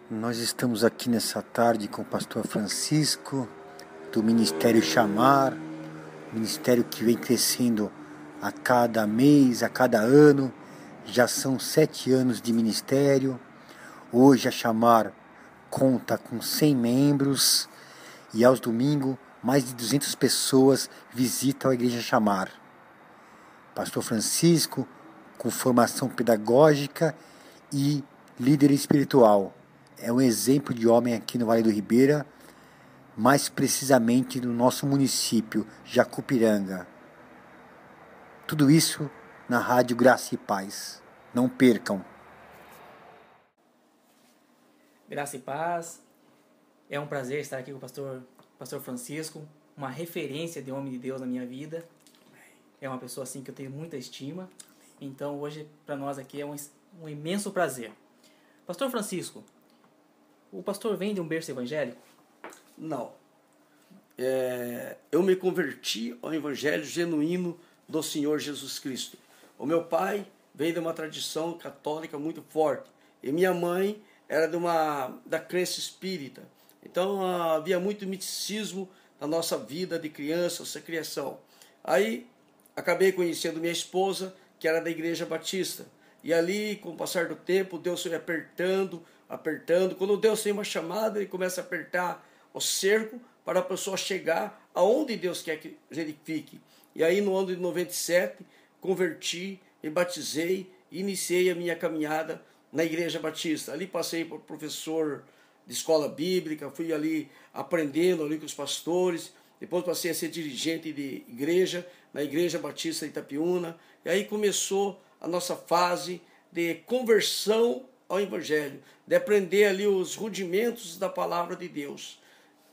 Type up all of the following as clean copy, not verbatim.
Nós estamos aqui nessa tarde com o pastor Francisco, do Ministério Chamar, ministério que vem crescendo a cada mês, a cada ano. Já são 7 anos de ministério. Hoje a Chamar conta com 100 membros e aos domingos mais de 200 pessoas visitam a Igreja Chamar. Pastor Francisco, com formação pedagógica e líder espiritual. É um exemplo de homem aqui no Vale do Ribeira, mais precisamente no nosso município, Jacupiranga. Tudo isso na Rádio Graça e Paz. Não percam. Graça e paz. É um prazer estar aqui com o pastor Francisco, uma referência de homem de Deus na minha vida. É uma pessoa assim que eu tenho muita estima. Então hoje para nós aqui é um imenso prazer. Pastor Francisco, o pastor vem de um berço evangélico? Não. Eu me converti ao evangelho genuíno do Senhor Jesus Cristo. O meu pai veio de uma tradição católica muito forte. E minha mãe era da crença espírita. Então havia muito misticismo na nossa vida de criança, nossa criação. Aí acabei conhecendo minha esposa, que era da Igreja Batista. E ali, com o passar do tempo, Deus foi apertando. Quando Deus tem uma chamada, Ele começa a apertar o cerco para a pessoa chegar aonde Deus quer que a gente fique. E aí, no ano de 97, converti, me batizei e iniciei a minha caminhada na Igreja Batista. Ali passei por professor de escola bíblica, fui ali aprendendo ali com os pastores. Depois passei a ser dirigente de igreja, na Igreja Batista de Itapiúna. E aí começou a nossa fase de conversão ao Evangelho, de aprender ali os rudimentos da palavra de Deus.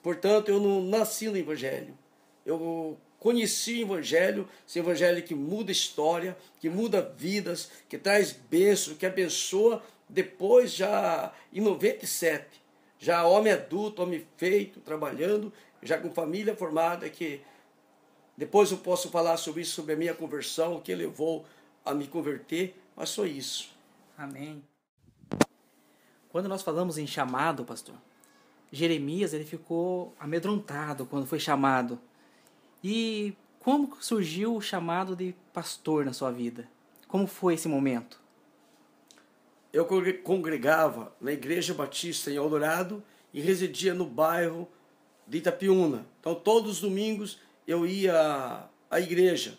Portanto, eu não nasci no Evangelho. Eu conheci o Evangelho, esse Evangelho que muda história, que muda vidas, que traz bênçãos, que abençoa. Depois, já em 97, já homem adulto, homem feito, trabalhando, já com família formada, que depois eu posso falar sobre isso, sobre a minha conversão, o que levou a me converter, mas só isso. Amém. Quando nós falamos em chamado, pastor, Jeremias ele ficou amedrontado quando foi chamado. E como surgiu o chamado de pastor na sua vida? Como foi esse momento? Eu congregava na Igreja Batista em Eldorado e residia no bairro de Itapiúna. Então todos os domingos eu ia à igreja,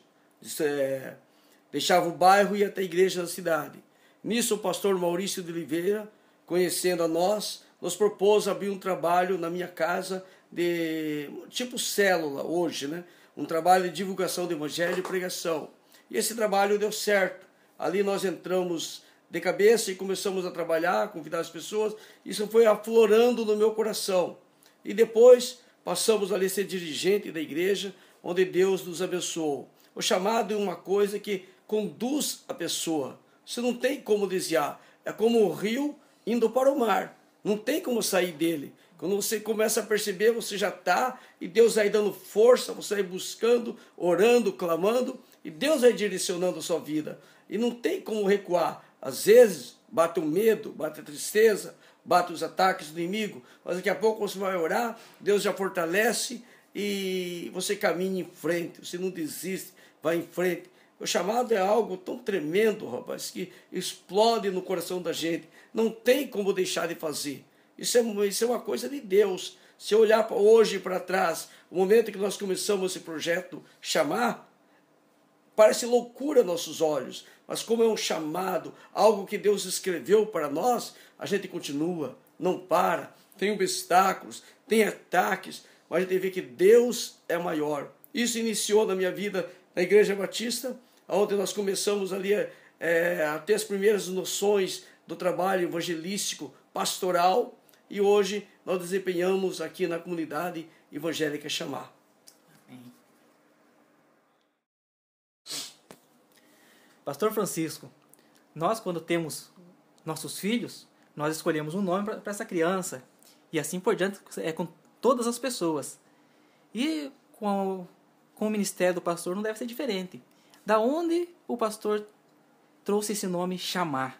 deixava o bairro e ia até a igreja da cidade. Nisso o pastor Maurício de Oliveira, conhecendo a nós, nos propôs abrir um trabalho na minha casa de tipo célula hoje, né? Um trabalho de divulgação do evangelho e pregação. E esse trabalho deu certo. Ali nós entramos de cabeça e começamos a trabalhar, convidar as pessoas. Isso foi aflorando no meu coração. E depois passamos ali a ser dirigente da igreja, onde Deus nos abençoou. O chamado é uma coisa que conduz a pessoa. Você não tem como desviar. É como o rio indo para o mar. Não tem como sair dele. Quando você começa a perceber, você já está, e Deus vai dando força, você vai buscando, orando, clamando, e Deus vai direcionando a sua vida. E não tem como recuar. Às vezes, bate o medo, bate a tristeza, bate os ataques do inimigo, mas daqui a pouco você vai orar, Deus já fortalece e você caminha em frente, você não desiste, vai em frente. O chamado é algo tão tremendo, rapaz, que explode no coração da gente. Não tem como deixar de fazer. Isso é uma coisa de Deus. Se eu olhar hoje para trás, o momento que nós começamos esse projeto Chamar, parece loucura aos nossos olhos. Mas como é um chamado, algo que Deus escreveu para nós, a gente continua, não para. Tem obstáculos, tem ataques, mas a gente vê que Deus é maior. Isso iniciou na minha vida na Igreja Batista, onde nós começamos ali a ter as primeiras noções do trabalho evangelístico, pastoral, e hoje nós desempenhamos aqui na comunidade evangélica Chamar. Amém. Pastor Francisco, nós quando temos nossos filhos, nós escolhemos um nome para essa criança, e assim por diante é com todas as pessoas. E com o ministério do pastor não deve ser diferente. Da onde o pastor trouxe esse nome Chamar?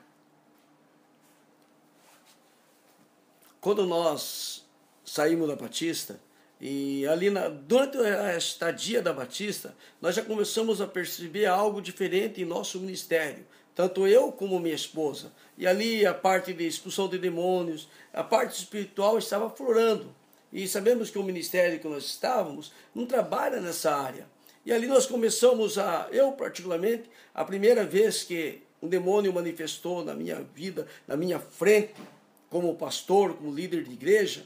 quando nós saímos da Batista, e ali durante a estadia da Batista, nós já começamos a perceber algo diferente em nosso ministério. Tanto eu como minha esposa. E ali a parte de expulsão de demônios, a parte espiritual estava aflorando. E sabemos que o ministério que nós estávamos não trabalha nessa área. E ali nós começamos eu particularmente, a primeira vez que um demônio manifestou na minha vida, na minha frente, como pastor, como líder de igreja,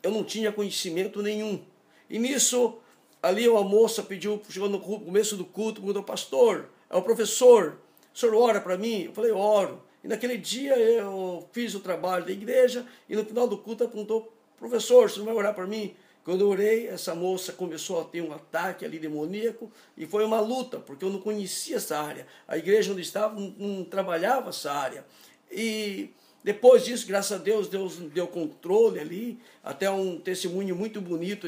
eu não tinha conhecimento nenhum. E nisso, ali uma moça chegou no começo do culto, perguntou: pastor, é o professor, o senhor ora para mim? Eu falei: oro. E naquele dia eu fiz o trabalho da igreja e no final do culto ela perguntou: professor, você não vai orar para mim? Quando eu orei, essa moça começou a ter um ataque ali demoníaco e foi uma luta, porque eu não conhecia essa área. A igreja onde estava não trabalhava essa área. E depois disso, graças a Deus, Deus deu controle ali, até um testemunho muito bonito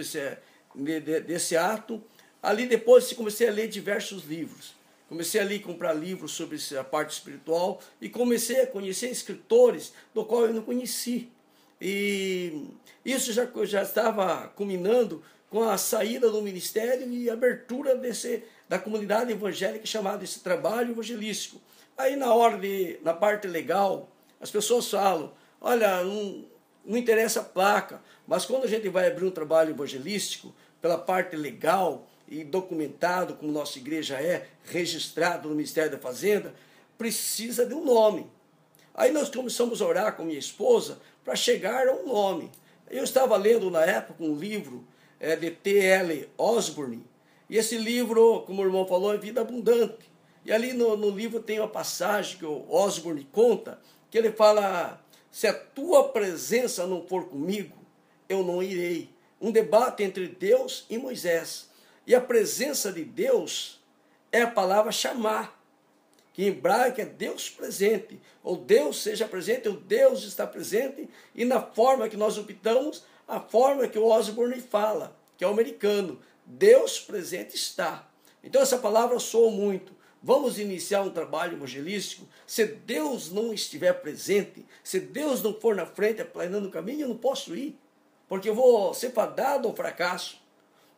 desse ato. Ali depois comecei a ler diversos livros. Comecei a comprar livros sobre a parte espiritual e comecei a conhecer escritores do qual eu não conheci. E isso já estava culminando com a saída do ministério e a abertura da comunidade evangélica, chamada esse trabalho evangelístico. Aí na parte legal, as pessoas falam: olha, não interessa a placa, mas quando a gente vai abrir um trabalho evangelístico, pela parte legal e documentado, como nossa igreja registrado no Ministério da Fazenda, precisa de um nome. Aí nós começamos a orar com minha esposa para chegar a um nome. Eu estava lendo na época um livro de T.L. Osborne, e esse livro, como o irmão falou, é Vida Abundante. E ali no livro tem uma passagem que o Osborne conta, que ele fala: se a tua presença não for comigo, eu não irei. Um debate entre Deus e Moisés. E a presença de Deus é a palavra chamar, que em hebraico é Deus presente, ou Deus seja presente, ou Deus está presente, e na forma que nós optamos, a forma que o Osborne fala, que é o americano: Deus presente está. Então essa palavra soa muito. Vamos iniciar um trabalho evangelístico. Se Deus não estiver presente, se Deus não for na frente aplanando o caminho, eu não posso ir, porque eu vou ser fadado ao fracasso.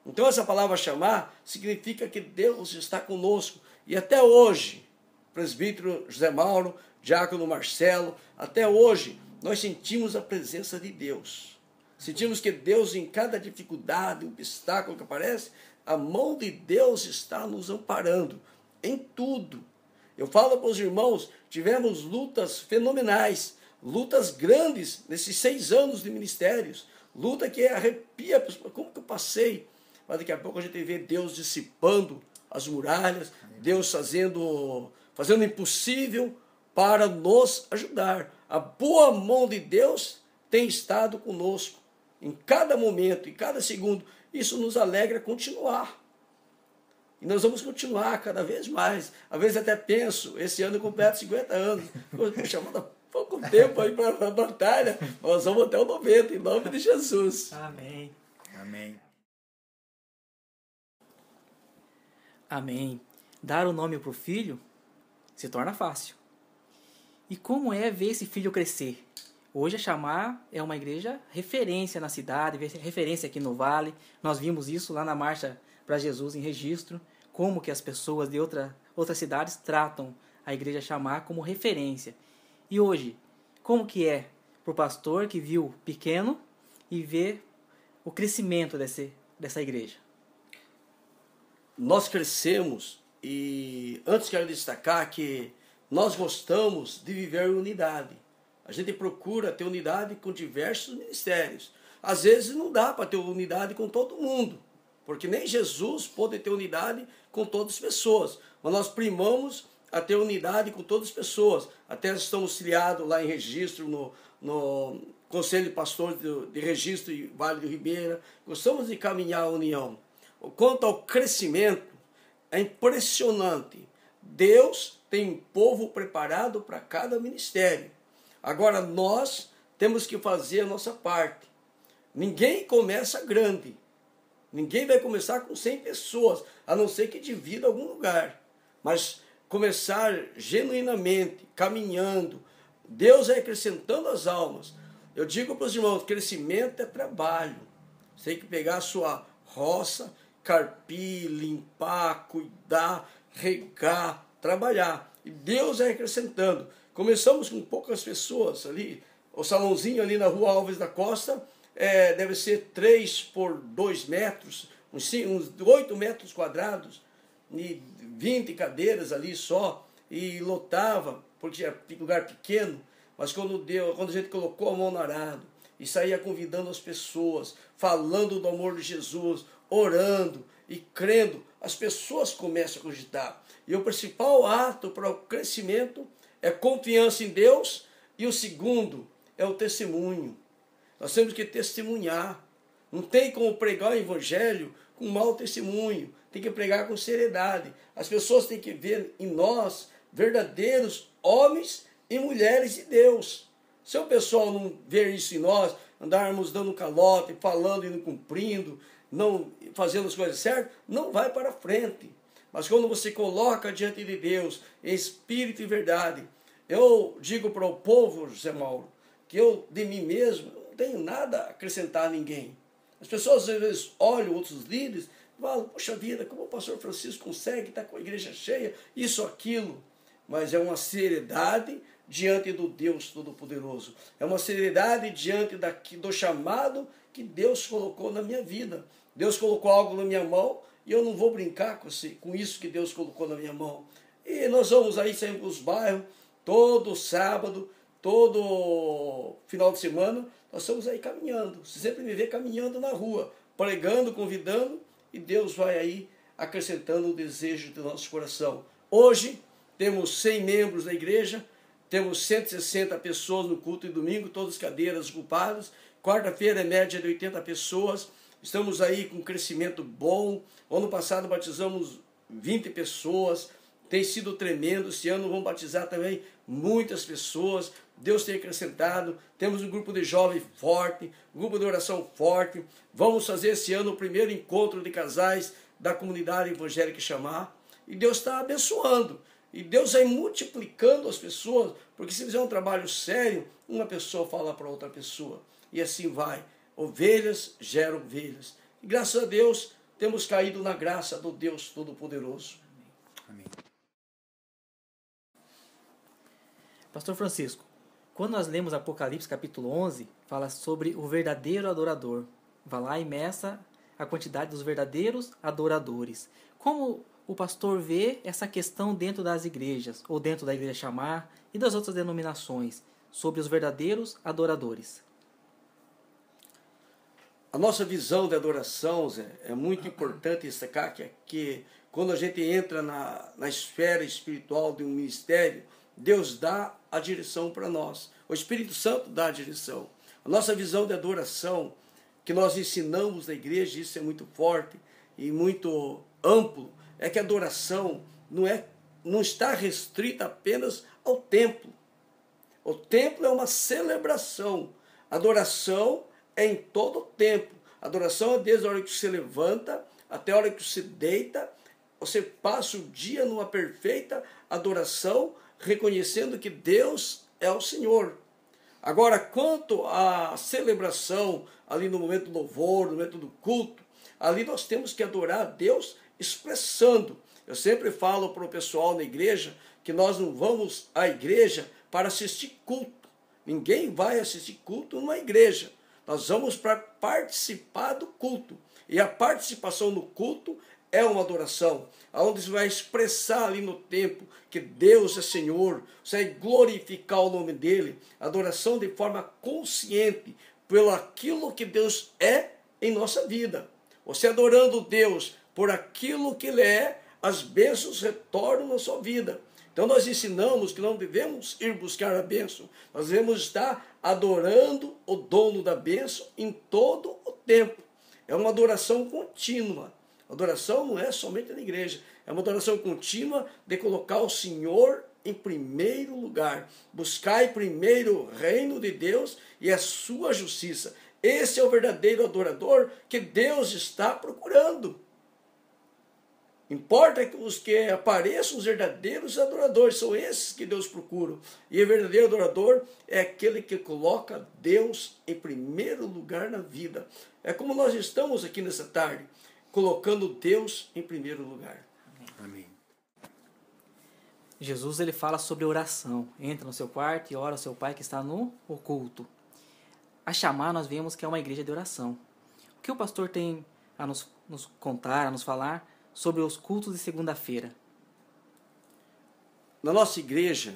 Então essa palavra chamar significa que Deus está conosco. E até hoje, presbítero José Mauro, diácono Marcelo, até hoje nós sentimos a presença de Deus. Sentimos que Deus, em cada dificuldade, obstáculo que aparece, a mão de Deus está nos amparando em tudo. Eu falo para os irmãos, tivemos lutas fenomenais, lutas grandes nesses 6 anos de ministérios, luta que arrepia, como que eu passei? Mas daqui a pouco a gente vê Deus dissipando as muralhas, Deus fazendo o impossível para nos ajudar. A boa mão de Deus tem estado conosco em cada momento, em cada segundo. Isso nos alegra continuar. E nós vamos continuar cada vez mais. Às vezes até penso, esse ano eu completo 50 anos. Poxa, falta pouco tempo aí para a batalha. Nós vamos até o 90, em nome de Jesus. Amém. Amém. Amém. Dar o nome para o filho se torna fácil. E como é ver esse filho crescer? Hoje a Chamar é uma igreja referência na cidade, referência aqui no Vale. Nós vimos isso lá na Marcha para Jesus em Registro, como que as pessoas de outras cidades tratam a igreja Chamar como referência. E hoje, como que é para o pastor que viu pequeno e vê o crescimento dessa igreja? Nós crescemos e antes quero destacar que nós gostamos de viver em unidade. A gente procura ter unidade com diversos ministérios. Às vezes não dá para ter unidade com todo mundo, porque nem Jesus pôde ter unidade com todas as pessoas. Mas nós primamos a ter unidade com todas as pessoas. Até estamos filiados lá em Registro, no Conselho de Pastores de Registro e Vale do Ribeira. Gostamos de caminhar a união. Quanto ao crescimento, é impressionante. Deus tem um povo preparado para cada ministério. Agora nós temos que fazer a nossa parte. Ninguém começa grande. Ninguém vai começar com 100 pessoas, a não ser que divida algum lugar. Mas começar genuinamente, caminhando. Deus vai acrescentando as almas. Eu digo para os irmãos, crescimento é trabalho. Você tem que pegar a sua roça, carpir, limpar, cuidar, regar, trabalhar. E Deus vai acrescentando. Começamos com poucas pessoas ali. O salãozinho ali na rua Alves da Costa deve ser 3 por 2 metros, uns 8 metros quadrados, e 20 cadeiras ali só, e lotava, porque era lugar pequeno, mas quando a gente colocou a mão no arado, e saía convidando as pessoas, falando do amor de Jesus, orando e crendo, as pessoas começam a cogitar. E o principal ato para o crescimento é confiança em Deus, e o segundo é o testemunho. Nós temos que testemunhar. Não tem como pregar o evangelho com mau testemunho. Tem que pregar com seriedade. As pessoas têm que ver em nós verdadeiros homens e mulheres de Deus. Se o pessoal não ver isso em nós, andarmos dando calote, falando e não cumprindo, não fazendo as coisas certas, não vai para frente. Mas quando você coloca diante de Deus, em espírito e verdade, eu digo para o povo, José Mauro, que eu, de mim mesmo, não tenho nada a acrescentar a ninguém. As pessoas às vezes olham outros líderes e falam, poxa vida, como o pastor Francisco consegue estar com a igreja cheia, isso, aquilo. Mas é uma seriedade diante do Deus Todo-Poderoso. É uma seriedade diante do chamado que Deus colocou na minha vida. Deus colocou algo na minha mão e eu não vou brincar com isso que Deus colocou na minha mão. E nós vamos aí sempre para os bairros, todo sábado, todo final de semana, nós estamos aí caminhando. Você sempre me vê caminhando na rua, pregando, convidando, e Deus vai aí acrescentando o desejo do nosso coração. Hoje temos 100 membros da igreja, temos 160 pessoas no culto de domingo, todas cadeiras ocupadas. Quarta-feira é média de 80 pessoas. Estamos aí com um crescimento bom. Ano passado batizamos 20 pessoas. Tem sido tremendo. Esse ano vamos batizar também muitas pessoas. Deus tem acrescentado. Temos um grupo de jovens forte, um grupo de oração forte. Vamos fazer esse ano o primeiro encontro de casais da comunidade evangélica Chamar. E Deus está abençoando. E Deus vai multiplicando as pessoas, porque se fizer um trabalho sério, uma pessoa fala para outra pessoa. E assim vai. Ovelhas geram ovelhas. E graças a Deus, temos caído na graça do Deus Todo-Poderoso. Amém. Pastor Francisco, quando nós lemos Apocalipse capítulo 11, fala sobre o verdadeiro adorador. Vá lá e meça a quantidade dos verdadeiros adoradores. Como o pastor vê essa questão dentro das igrejas, ou dentro da igreja Chamar e das outras denominações, sobre os verdadeiros adoradores? A nossa visão de adoração, Zé, é muito importante destacar que quando a gente entra na esfera espiritual de um ministério, Deus dá a direção para nós. O Espírito Santo dá a direção. A nossa visão de adoração, que nós ensinamos na igreja, isso é muito forte e muito amplo, é que a adoração não está restrita apenas ao templo. O templo é uma celebração. A adoração é em todo o tempo. A adoração é desde a hora que você levanta até a hora que você deita. Você passa o dia numa perfeita adoração, reconhecendo que Deus é o Senhor. Agora, quanto à celebração, ali no momento do louvor, no momento do culto, ali nós temos que adorar a Deus expressando. Eu sempre falo para o pessoal na igreja que nós não vamos à igreja para assistir culto. Ninguém vai assistir culto numa igreja. Nós vamos para participar do culto. E a participação no culto é uma adoração, onde você vai expressar ali no tempo que Deus é Senhor, você vai glorificar o nome dEle, adoração de forma consciente pelo aquilo que Deus é em nossa vida. Você adorando Deus por aquilo que Ele é, as bênçãos retornam na sua vida. Então nós ensinamos que não devemos ir buscar a bênção, nós devemos estar adorando o dono da bênção em todo o tempo. É uma adoração contínua. Adoração não é somente na igreja, é uma adoração contínua de colocar o Senhor em primeiro lugar. Buscai primeiro o reino de Deus e a sua justiça. Esse é o verdadeiro adorador que Deus está procurando. Importa que os que apareçam os verdadeiros adoradores, são esses que Deus procura. E o verdadeiro adorador é aquele que coloca Deus em primeiro lugar na vida. É como nós estamos aqui nessa tarde, colocando Deus em primeiro lugar. Amém. Jesus ele fala sobre oração. Entra no seu quarto e ora ao seu Pai que está no oculto. A chamar, nós vemos que é uma igreja de oração. O que o pastor tem a nos contar, a nos falar sobre os cultos de segunda-feira? Na nossa igreja,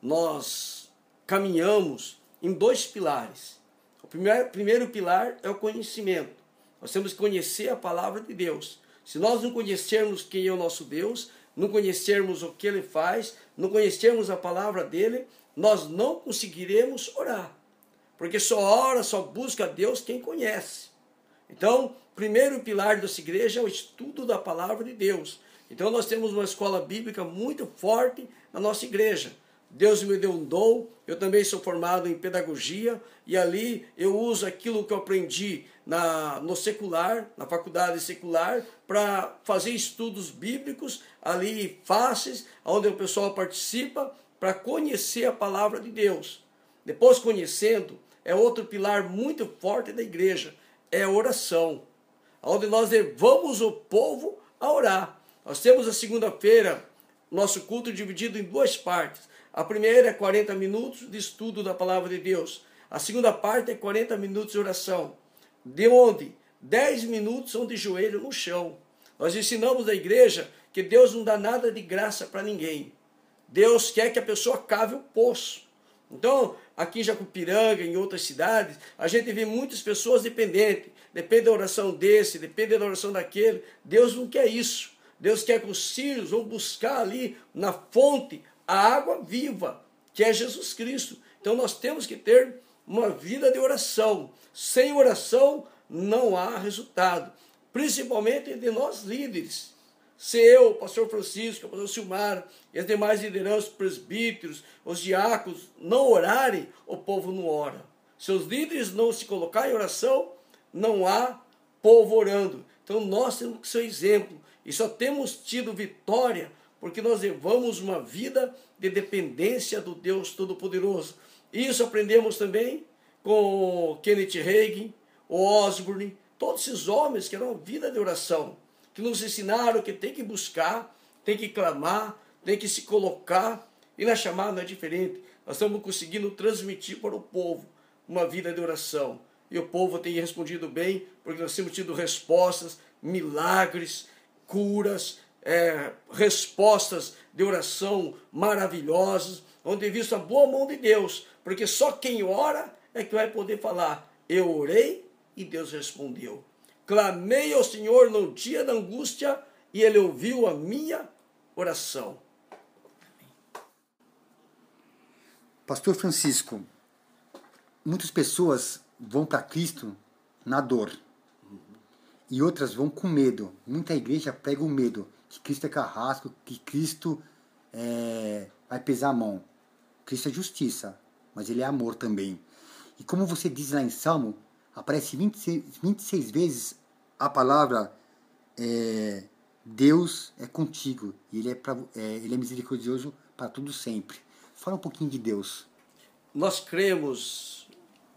nós caminhamos em 2 pilares. O primeiro pilar é o conhecimento. Nós temos que conhecer a palavra de Deus. Se nós não conhecermos quem é o nosso Deus, não conhecermos o que Ele faz, não conhecermos a palavra dEle, nós não conseguiremos orar. Porque só ora, só busca a Deus quem conhece. Então, primeiro pilar dessa igreja é o estudo da palavra de Deus. Então nós temos uma escola bíblica muito forte na nossa igreja. Deus me deu um dom, eu também sou formado em pedagogia, e ali eu uso aquilo que eu aprendi no secular, na faculdade secular, para fazer estudos bíblicos ali fáceis, onde o pessoal participa, para conhecer a palavra de Deus. Depois, conhecendo, é outro pilar muito forte da igreja, é a oração, onde nós levamos o povo a orar. Nós temos a segunda-feira, nosso culto dividido em 2 partes. A primeira é 40 minutos de estudo da palavra de Deus. A segunda parte é 40 minutos de oração, de onde 10 minutos são de joelho no chão. Nós ensinamos na igreja que Deus não dá nada de graça para ninguém. Deus quer que a pessoa cave o poço. Então, aqui em Jacupiranga, em outras cidades, a gente vê muitas pessoas dependentes. Depende da oração desse, depende da oração daquele. Deus não quer isso. Deus quer que os filhos vão buscar ali na fonte a água viva, que é Jesus Cristo. Então nós temos que ter uma vida de oração. Sem oração não há resultado. Principalmente de nós líderes. Se eu, o pastor Francisco, o pastor Silmar e as demais lideranças, presbíteros, os diáconos, não orarem, o povo não ora. Se os líderes não se colocarem em oração, não há povo orando. Então nós temos que ser exemplo. E só temos tido vitória porque nós levamos uma vida de dependência do Deus Todo-Poderoso. Isso aprendemos também com Kenneth Hagin, o Osborne, todos esses homens que eram uma vida de oração, que nos ensinaram que tem que buscar, tem que clamar, tem que se colocar, e na chamada não é diferente. Nós estamos conseguindo transmitir para o povo uma vida de oração. E o povo tem respondido bem, porque nós temos tido respostas, milagres, curas, respostas de oração maravilhosas, onde é visto a boa mão de Deus, porque só quem ora é que vai poder falar: eu orei e Deus respondeu. Clamei ao Senhor no dia da angústia e Ele ouviu a minha oração. Pastor Francisco, muitas pessoas vão para Cristo na dor. E outras vão com medo. Muita igreja prega o medo. Que Cristo é carrasco, que Cristo vai pesar a mão. Cristo é justiça, mas Ele é amor também. E como você diz lá em Salmo, aparece 26 vezes a palavra Deus é contigo. E Ele é misericordioso para tudo sempre. Fala um pouquinho de Deus. Nós cremos,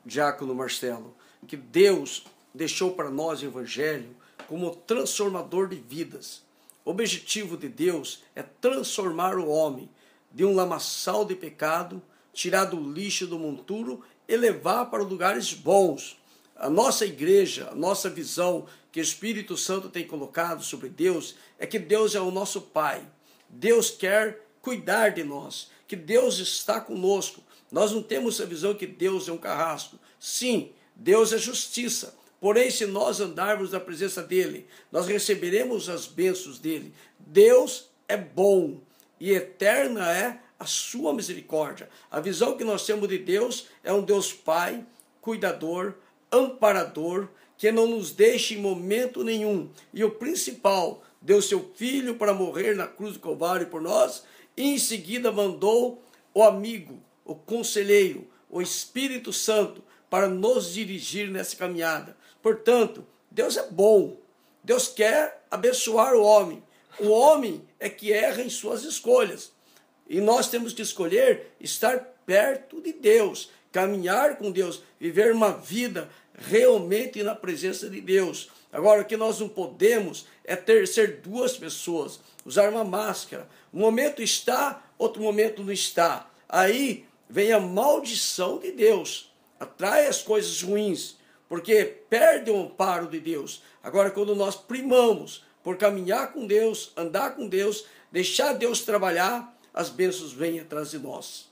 Diácono Marcelo, que Deus deixou para nós o Evangelho como transformador de vidas. O objetivo de Deus é transformar o homem de um lamaçal de pecado, tirar do lixo do monturo e levar para lugares bons. A nossa igreja, a nossa visão que o Espírito Santo tem colocado sobre Deus é que Deus é o nosso Pai. Deus quer cuidar de nós, que Deus está conosco. Nós não temos a visão que Deus é um carrasco. Sim, Deus é justiça. Porém, se nós andarmos na presença dEle, nós receberemos as bênçãos dEle. Deus é bom e eterna é a sua misericórdia. A visão que nós temos de Deus é um Deus Pai, cuidador, amparador, que não nos deixa em momento nenhum. E o principal, deu seu Filho para morrer na cruz do Calvário por nós, e em seguida mandou o amigo, o conselheiro, o Espírito Santo, para nos dirigir nessa caminhada. Portanto, Deus é bom. Deus quer abençoar o homem, O homem é que erra em suas escolhas. E nós temos que escolher estar perto de Deus, caminhar com Deus, viver uma vida realmente na presença de Deus. Agora, o que nós não podemos é ser duas pessoas, usar uma máscara. Um momento está, outro momento não está. Aí vem a maldição de Deus, atrai as coisas ruins, porque perde o amparo de Deus. Agora, quando nós primamos por caminhar com Deus, andar com Deus, deixar Deus trabalhar, as bênçãos vêm atrás de nós.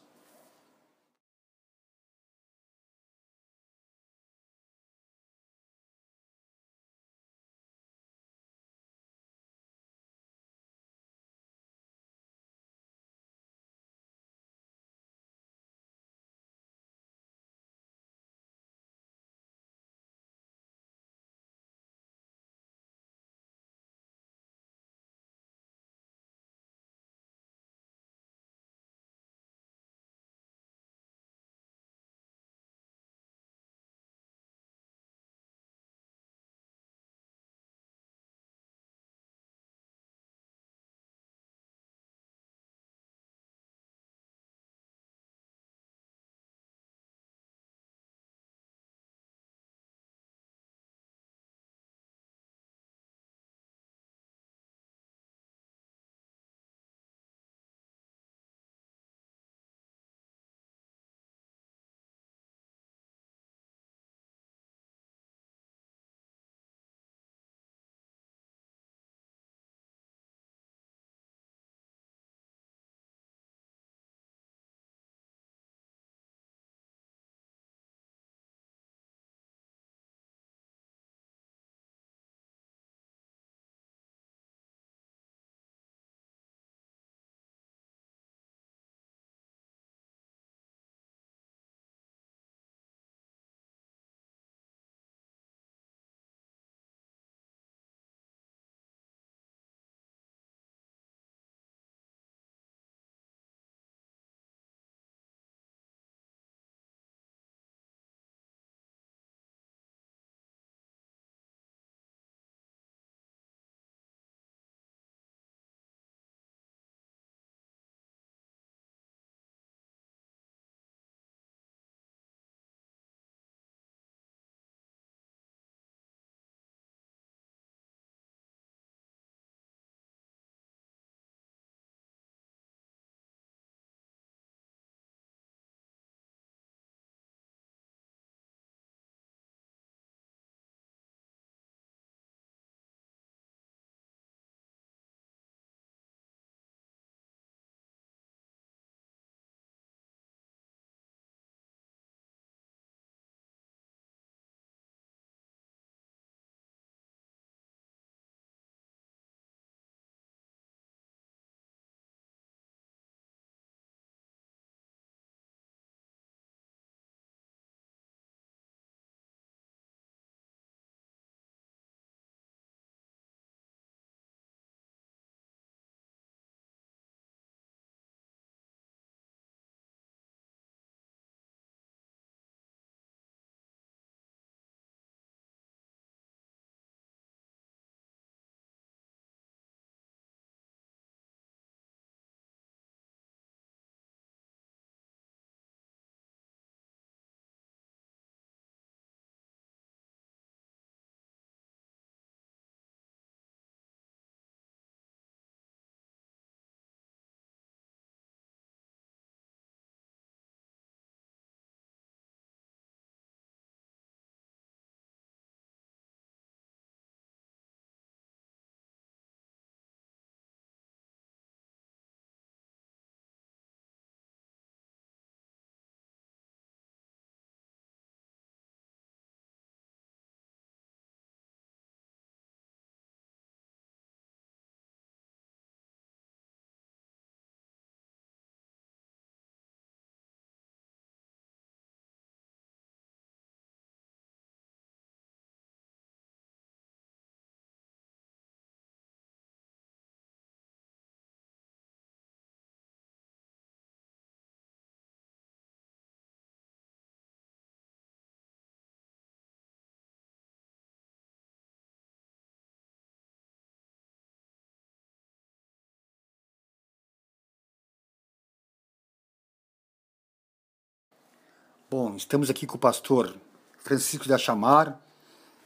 Bom, estamos aqui com o pastor Francisco da Chamar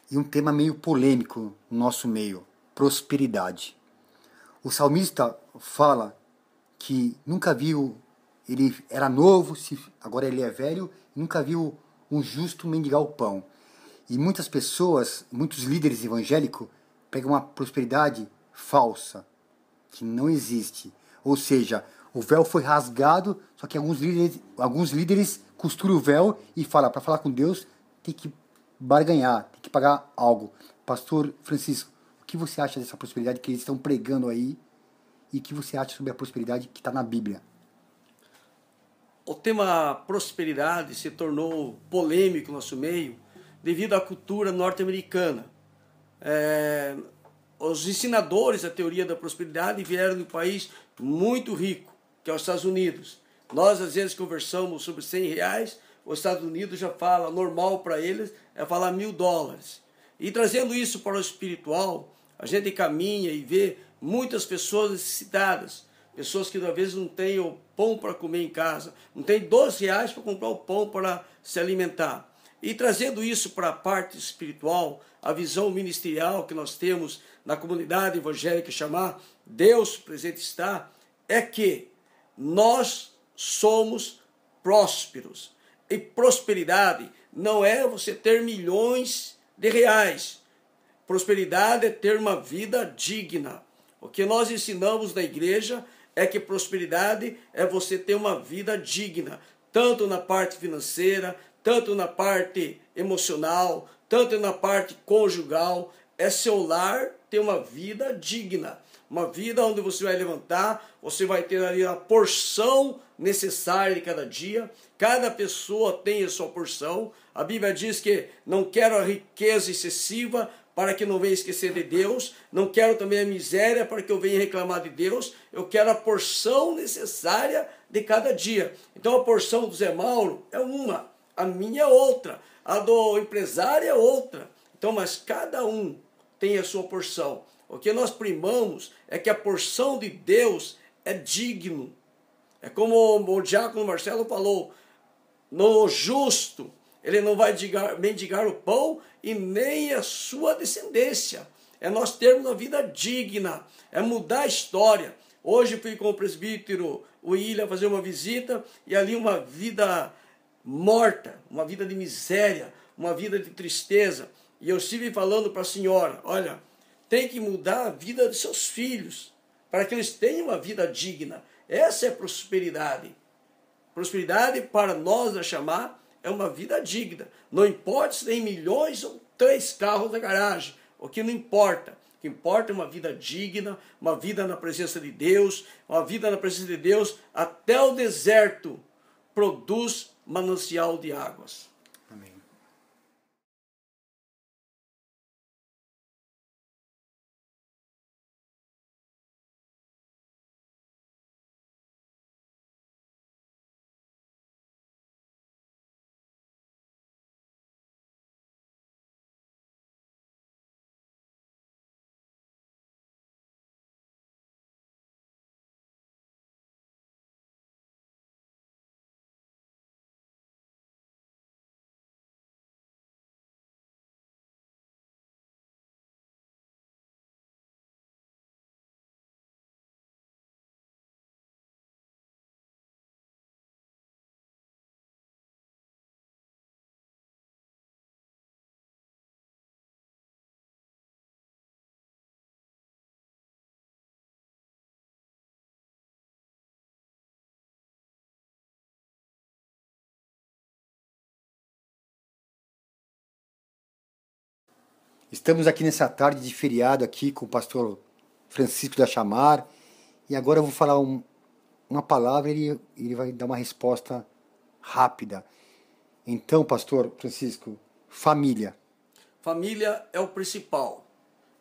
e um tema meio polêmico no nosso meio, prosperidade. O salmista fala que nunca viu, ele era novo, agora ele é velho, nunca viu um justo mendigar o pão. E muitas pessoas, muitos líderes evangélicos pegam uma prosperidade falsa, que não existe. Ou seja, o véu foi rasgado, só que alguns líderes costuram o véu e falam, para falar com Deus, tem que barganhar, tem que pagar algo. Pastor Francisco, o que você acha dessa prosperidade que eles estão pregando aí? E o que você acha sobre a prosperidade que está na Bíblia? O tema prosperidade se tornou polêmico no nosso meio devido à cultura norte-americana. Os ensinadores da teoria da prosperidade vieram de um país muito rico, que é os Estados Unidos. Nós, às vezes, conversamos sobre R$100, os Estados Unidos já fala, normal para eles é falar $1.000. E trazendo isso para o espiritual, a gente caminha e vê muitas pessoas necessitadas, pessoas que às vezes não têm o pão para comer em casa, não tem R$12 para comprar o pão para se alimentar. E trazendo isso para a parte espiritual, a visão ministerial que nós temos na comunidade evangélica chamar Deus presente está, é que nós somos prósperos. E prosperidade não é você ter milhões de reais. Prosperidade é ter uma vida digna. O que nós ensinamos na igreja é que prosperidade é você ter uma vida digna, tanto na parte financeira, tanto na parte emocional, tanto na parte conjugal. É seu lar ter uma vida digna. Uma vida onde você vai levantar, você vai ter ali a porção necessária de cada dia. Cada pessoa tem a sua porção. A Bíblia diz que não quero a riqueza excessiva para que não venha esquecer de Deus. Não quero também a miséria para que eu venha reclamar de Deus. Eu quero a porção necessária de cada dia. Então a porção do Zé Mauro é uma, a minha é outra, a do empresário é outra. Então, mas cada um tem a sua porção. O que nós primamos é que a porção de Deus é digno. É como o diácono Marcelo falou, no justo, ele não vai mendigar o pão e nem a sua descendência. É nós termos uma vida digna, é mudar a história. Hoje fui com o presbítero William fazer uma visita e ali uma vida morta, uma vida de miséria, uma vida de tristeza. E eu estive falando para a senhora, olha, tem que mudar a vida de seus filhos, para que eles tenham uma vida digna. Essa é prosperidade. Prosperidade para nós da Chamar é uma vida digna. Não importa se tem milhões ou 3 carros na garagem. O que não importa. O que importa é uma vida digna, uma vida na presença de Deus, uma vida na presença de Deus. Até o deserto produz manancial de águas. Amém. Estamos aqui nessa tarde de feriado aqui com o pastor Francisco da Chamar e agora eu vou falar uma palavra e ele vai dar uma resposta rápida. Então, pastor Francisco, família. Família é o principal.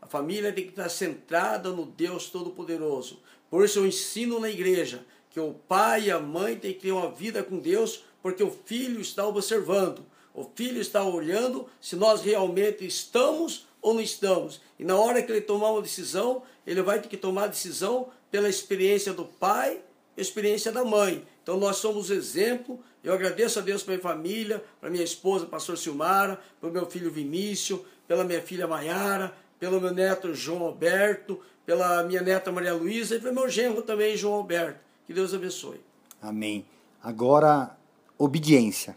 A família tem que estar centrada no Deus Todo-Poderoso. Por isso eu ensino na igreja que o pai e a mãe têm que ter uma vida com Deus, porque o filho está observando. O filho está olhando se nós realmente estamos ou não estamos. E na hora que ele tomar uma decisão, ele vai ter que tomar a decisão pela experiência do pai e a experiência da mãe. Então nós somos exemplo Eu agradeço a Deus pela minha família, para minha esposa, pastor Silmara, pelo meu filho Vinícius, pela minha filha Maiara, pelo meu neto João Alberto, pela minha neta Maria Luísa e pelo meu genro também, João Alberto. Que Deus abençoe. Amém. Agora, obediência.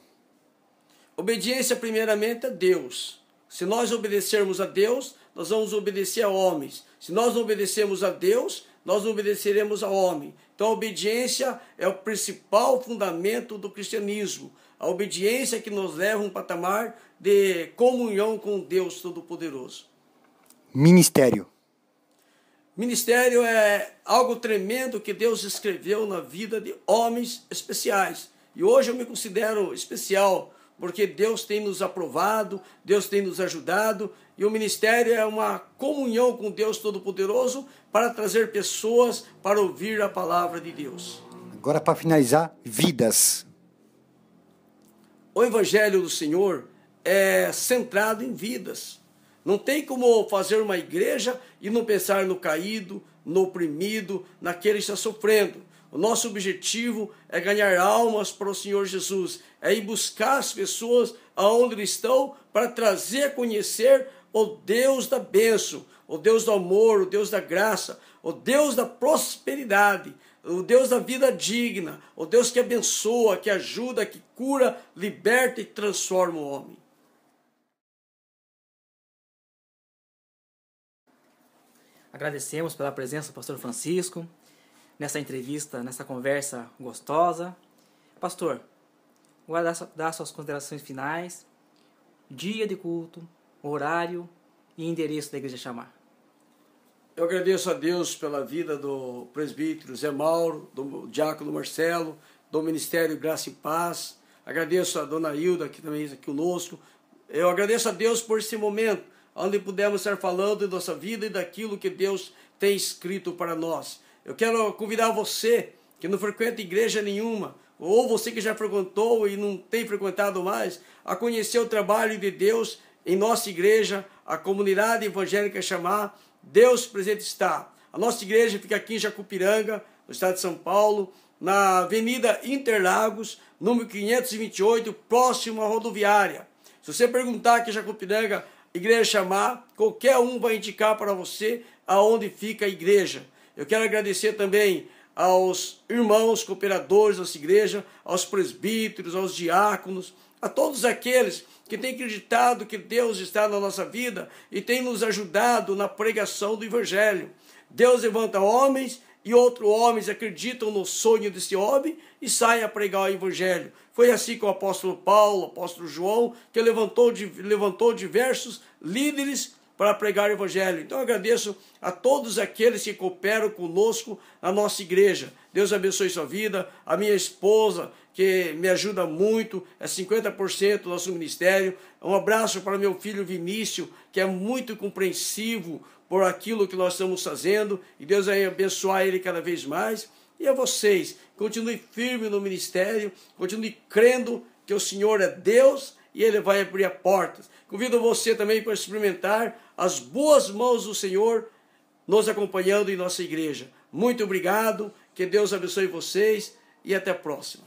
Obediência, primeiramente, a Deus. Se nós obedecermos a Deus, nós vamos obedecer a homens. Se nós não obedecermos a Deus, nós não obedeceremos a homem. Então, a obediência é o principal fundamento do cristianismo. A obediência que nos leva a um patamar de comunhão com Deus Todo-Poderoso. Ministério. Ministério é algo tremendo que Deus escreveu na vida de homens especiais. E hoje eu me considero especial, porque Deus tem nos aprovado, Deus tem nos ajudado, e o ministério é uma comunhão com Deus Todo-Poderoso para trazer pessoas para ouvir a palavra de Deus. Agora, para finalizar, vidas. O Evangelho do Senhor é centrado em vidas. Não tem como fazer uma igreja e não pensar no caído, no oprimido, naquele que está sofrendo. O nosso objetivo é ganhar almas para o Senhor Jesus, é ir buscar as pessoas aonde eles estão para trazer a conhecer o Deus da bênção, o Deus do amor, o Deus da graça, o Deus da prosperidade, o Deus da vida digna, o Deus que abençoa, que ajuda, que cura, liberta e transforma o homem. Agradecemos pela presença do pastor Francisco, nessa entrevista, nessa conversa gostosa. Pastor, agora dá suas considerações finais, dia de culto, horário e endereço da Igreja Chamar. Eu agradeço a Deus pela vida do presbítero Zé Mauro, do diácono Marcelo, do Ministério Graça e Paz. Agradeço a dona Hilda, que também está aqui conosco. Eu agradeço a Deus por esse momento, onde pudemos estar falando de nossa vida e daquilo que Deus tem escrito para nós. Eu quero convidar você que não frequenta igreja nenhuma, ou você que já frequentou e não tem frequentado mais, a conhecer o trabalho de Deus em nossa igreja, a comunidade evangélica Chamar. Deus presente está. A nossa igreja fica aqui em Jacupiranga, no estado de São Paulo, na Avenida Interlagos, número 528, próximo à rodoviária. Se você perguntar aqui em Jacupiranga, Igreja Chamar, qualquer um vai indicar para você aonde fica a igreja. Eu quero agradecer também aos irmãos cooperadores dessa igreja, aos presbíteros, aos diáconos, a todos aqueles que têm acreditado que Deus está na nossa vida e tem nos ajudado na pregação do Evangelho. Deus levanta homens e outros homens acreditam no sonho desse homem e saem a pregar o Evangelho. Foi assim com o apóstolo Paulo, o apóstolo João, que levantou diversos líderes para pregar o Evangelho. Então eu agradeço a todos aqueles que cooperam conosco na nossa igreja. Deus abençoe sua vida. A minha esposa, que me ajuda muito, é 50% do nosso ministério. Um abraço para meu filho Vinícius, que é muito compreensivo por aquilo que nós estamos fazendo. E Deus vai abençoar ele cada vez mais. E a vocês, continue firme no ministério, continue crendo que o Senhor é Deus e Ele vai abrir portas. Convido você também para experimentar as boas mãos do Senhor nos acompanhando em nossa igreja. Muito obrigado, que Deus abençoe vocês e até a próxima.